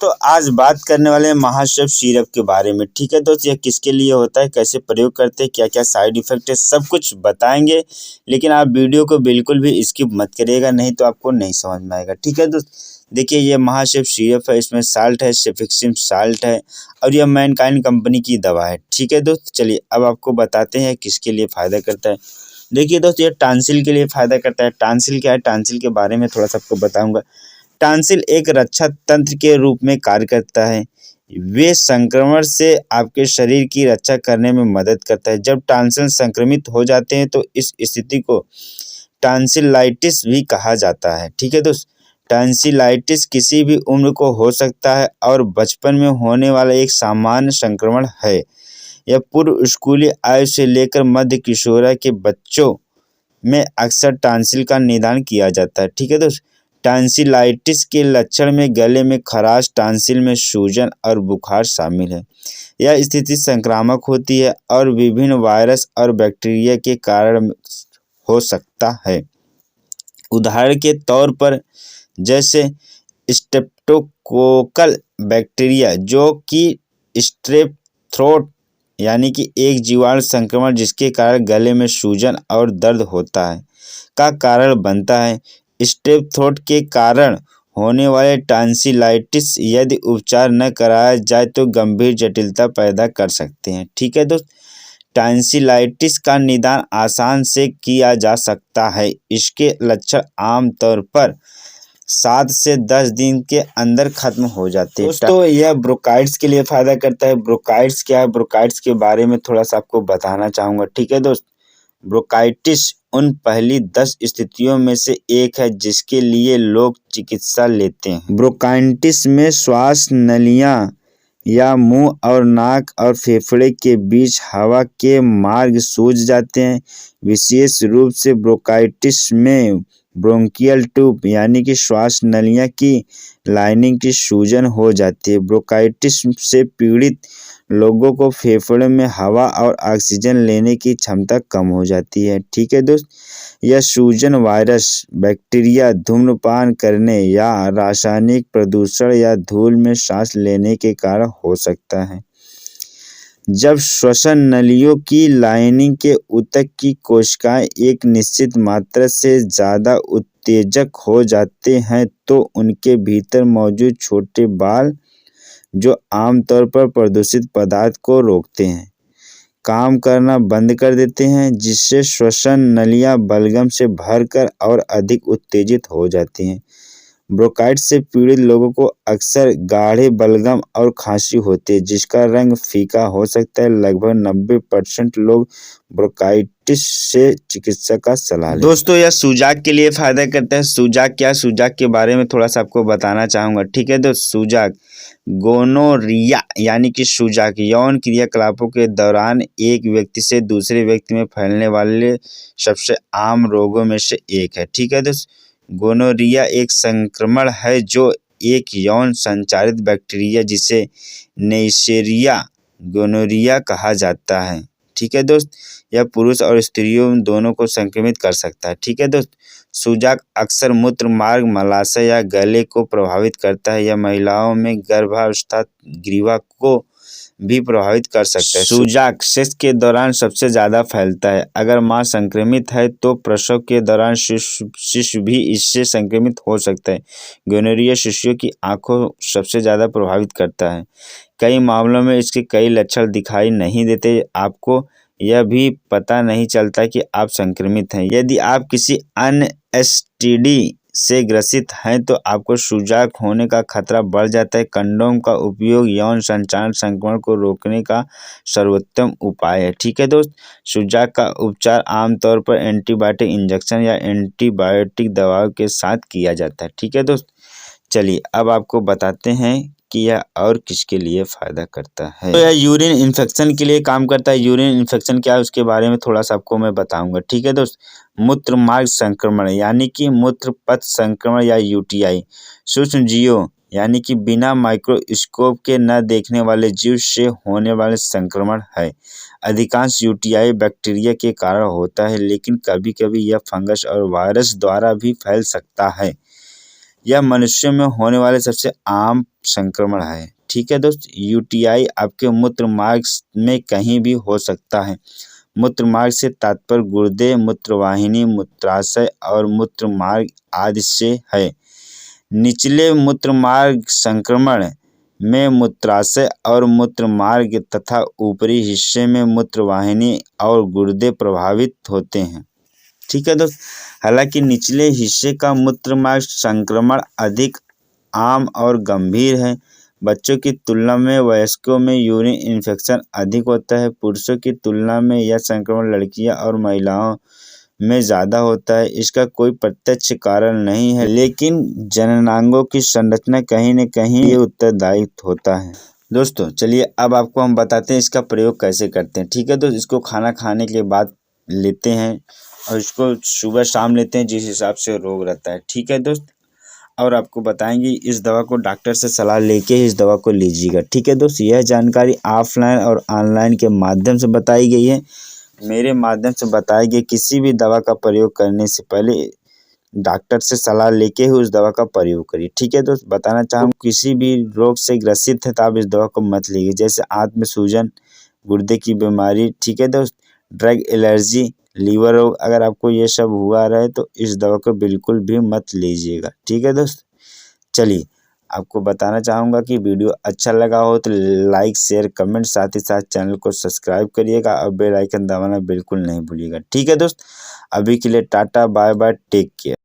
तो आज बात करने वाले हैं महाशय सिरप के बारे में। ठीक है दोस्त, यह किसके लिए होता है, कैसे प्रयोग करते हैं, क्या क्या साइड इफेक्ट है, सब कुछ बताएंगे। लेकिन आप वीडियो को बिल्कुल भी स्किप मत करिएगा, नहीं तो आपको नहीं समझ में आएगा। ठीक है दोस्त, देखिए ये महाशय सिरप है, इसमें साल्ट है, सेफिक्सिम साल्ट है और यह मैनकाइंड कंपनी की दवा है। ठीक है दोस्त, चलिए अब आपको बताते हैं किसके लिए फ़ायदा करता है। देखिए दोस्त, ये टांसिल के लिए फ़ायदा करता है। टांसिल क्या है, टांसिल के बारे में थोड़ा सा आपको बताऊंगा। टांसिल एक रक्षा तंत्र के रूप में कार्य करता है। वे संक्रमण से आपके शरीर की रक्षा करने में मदद करता है। जब टांसिल संक्रमित हो जाते हैं तो इस स्थिति को टांसिलाइटिस भी कहा जाता है। ठीक है दोस्त, टांसिलाइटिस किसी भी उम्र को हो सकता है और बचपन में होने वाला एक सामान्य संक्रमण है। यह पूर्व स्कूली आयु से लेकर मध्य किशोरा के बच्चों में अक्सर टांसिल का निदान किया जाता है। ठीक है दोस्त, टांसिलाइटिस के लक्षण में गले में खराश, टांसिल में सूजन और बुखार शामिल है। यह स्थिति संक्रामक होती है और विभिन्न वायरस और बैक्टीरिया के कारण हो सकता है। उदाहरण के तौर पर जैसे स्ट्रेप्टोकोकल बैक्टीरिया, जो कि स्ट्रेप थ्रोट यानी कि एक जीवाणु संक्रमण जिसके कारण गले में सूजन और दर्द होता है का कारण बनता है। स्ट्रेप थ्रोट के कारण होने वाले टांसिलाइटिस यदि उपचार न कराया जाए तो गंभीर जटिलता पैदा कर सकते हैं। ठीक है दोस्त, टांसिलाइटिस का निदान आसान से किया जा सकता है। इसके लक्षण आमतौर पर 7 से 10 दिन के अंदर खत्म हो जाते हैं। दोस्तों, यह ब्रोंकाइटिस के लिए फ़ायदा करता है। ब्रोंकाइटिस क्या है, ब्रोंकाइटिस के बारे में थोड़ा सा आपको बताना चाहूँगा। ठीक है दोस्त, ब्रोंकाइटिस उन पहली 10 स्थितियों में से एक है जिसके लिए लोग चिकित्सा लेते हैं। ब्रोंकाइटिस में श्वास नलियाँ या मुंह और नाक और फेफड़े के बीच हवा के मार्ग सूज जाते हैं। विशेष रूप से ब्रोंकाइटिस में ब्रोंकियल ट्यूब यानी कि श्वास नलियाँ की लाइनिंग की सूजन हो जाती है। ब्रोंकाइटिस से पीड़ित लोगों को फेफड़े में हवा और ऑक्सीजन लेने की क्षमता कम हो जाती है। ठीक है दोस्त, यह सूजन वायरस, बैक्टीरिया, धूम्रपान करने या रासायनिक प्रदूषण या धूल में सांस लेने के कारण हो सकता है। जब श्वसन नलियों की लाइनिंग के ऊतक की कोशिकाएं एक निश्चित मात्रा से ज़्यादा उत्तेजक हो जाते हैं तो उनके भीतर मौजूद छोटे बाल, जो आमतौर पर प्रदूषित पदार्थ को रोकते हैं, काम करना बंद कर देते हैं, जिससे श्वसन नलियां बलगम से भरकर और अधिक उत्तेजित हो जाती हैं। ब्रोंकाइटिस से पीड़ित लोगों को अक्सर गाढ़े बलगम और खांसी होती है जिसका रंग फीका हो सकता है। लगभग 90% लोग ब्रोंकाइटिस से चिकित्सक का सलाह लेते हैं। दोस्तों, यह सूजाक के लिए फ़ायदा करता है। सूजाक क्या, सूजाक के बारे में थोड़ा सा आपको बताना चाहूँगा। ठीक है दोस्त, सूजाक गोनोरिया यानी कि सूजाक यौन क्रियाकलापों के दौरान एक व्यक्ति से दूसरे व्यक्ति में फैलने वाले सबसे आम रोगों में से एक है। ठीक है दोस्त, गोनोरिया एक संक्रमण है जो एक यौन संचारित बैक्टीरिया जिसे नेइसेरिया गोनोरिया कहा जाता है। ठीक है दोस्त, यह पुरुष और स्त्रियों दोनों को संक्रमित कर सकता है। ठीक है दोस्त, सूजाक अक्सर मूत्र मार्ग, मलाशय या गले को प्रभावित करता है। यह महिलाओं में गर्भावस्था ग्रीवा को भी प्रभावित कर सकता है। सूजाक सेक्स के दौरान सबसे ज़्यादा फैलता है। अगर मां संक्रमित है तो प्रसव के दौरान शिशु भी इससे संक्रमित हो सकता है। गोनोरिया शिशुओं की आंखों सबसे ज़्यादा प्रभावित करता है। कई मामलों में इसके कई लक्षण दिखाई नहीं देते। आपको यह भी पता नहीं चलता कि आप संक्रमित हैं। यदि आप किसी अन्य एसटीडी से ग्रसित हैं तो आपको सूजाक होने का खतरा बढ़ जाता है। कंडोम का उपयोग यौन संचार संक्रमण को रोकने का सर्वोत्तम उपाय है। ठीक है दोस्त, सूजाक का उपचार आमतौर पर एंटीबायोटिक इंजेक्शन या एंटीबायोटिक दवाओं के साथ किया जाता है। ठीक है दोस्त, चलिए अब आपको बताते हैं कि यह और किसके लिए फ़ायदा करता है। तो यह यूरिन इन्फेक्शन के लिए काम करता है। यूरिन इन्फेक्शन क्या है उसके बारे में थोड़ा सा आपको मैं बताऊंगा। ठीक है दोस्त, मूत्र मार्ग संक्रमण यानी कि मूत्र पथ संक्रमण या यूटीआई सूक्ष्म जीवों यानी कि बिना माइक्रोस्कोप के न देखने वाले जीव से होने वाले संक्रमण है। अधिकांश यूटीआई बैक्टीरिया के कारण होता है, लेकिन कभी कभी यह फंगस और वायरस द्वारा भी फैल सकता है। यह मनुष्यों में होने वाले सबसे आम संक्रमण है। ठीक है दोस्त, यूटीआई आपके मूत्र मार्ग में कहीं भी हो सकता है। मूत्र मार्ग से तात्पर्य गुर्दे, मूत्रवाहिनी, मूत्राशय और मूत्र मार्ग आदि से है। निचले मूत्र मार्ग संक्रमण में मूत्राशय और मूत्र मार्ग तथा ऊपरी हिस्से में मूत्रवाहिनी और गुर्दे प्रभावित होते हैं। ठीक है दोस्त, हालांकि निचले हिस्से का मूत्र मार्ग संक्रमण अधिक आम और गंभीर है। बच्चों की तुलना में वयस्कों में यूरिन इन्फेक्शन अधिक होता है। पुरुषों की तुलना में यह संक्रमण लड़कियां और महिलाओं में ज़्यादा होता है। इसका कोई प्रत्यक्ष कारण नहीं है, लेकिन जननांगों की संरचना कहीं न कहीं ये उत्तरदायी होता है। दोस्तों चलिए अब आपको हम बताते हैं इसका प्रयोग कैसे करते हैं। ठीक है दोस्त, इसको खाना खाने के बाद लेते हैं और इसको सुबह शाम लेते हैं जिस हिसाब से रोग रहता है। ठीक है दोस्त, और आपको बताएंगे इस दवा को डॉक्टर से सलाह लेके ही इस दवा को लीजिएगा। ठीक है दोस्त, यह जानकारी ऑफलाइन और ऑनलाइन के माध्यम से बताई गई है। मेरे माध्यम से बताई गई किसी भी दवा का प्रयोग करने से पहले डॉक्टर से सलाह लेके ही उस दवा का प्रयोग करिए। ठीक है दोस्त, बताना चाहूँ किसी भी रोग से ग्रसित है तो आप इस दवा को मत लीजिए, जैसे आंत में सूजन, गुर्दे की बीमारी। ठीक है दोस्त, ड्रग एलर्जी, लीवर रोग, अगर आपको ये सब हुआ रहे तो इस दवा को बिल्कुल भी मत लीजिएगा। ठीक है दोस्त, चलिए आपको बताना चाहूँगा कि वीडियो अच्छा लगा हो तो लाइक शेयर कमेंट, साथ ही साथ चैनल को सब्सक्राइब करिएगा और बेल आइकन दबाना बिल्कुल नहीं भूलिएगा। ठीक है दोस्त, अभी के लिए tata bye bye, take care.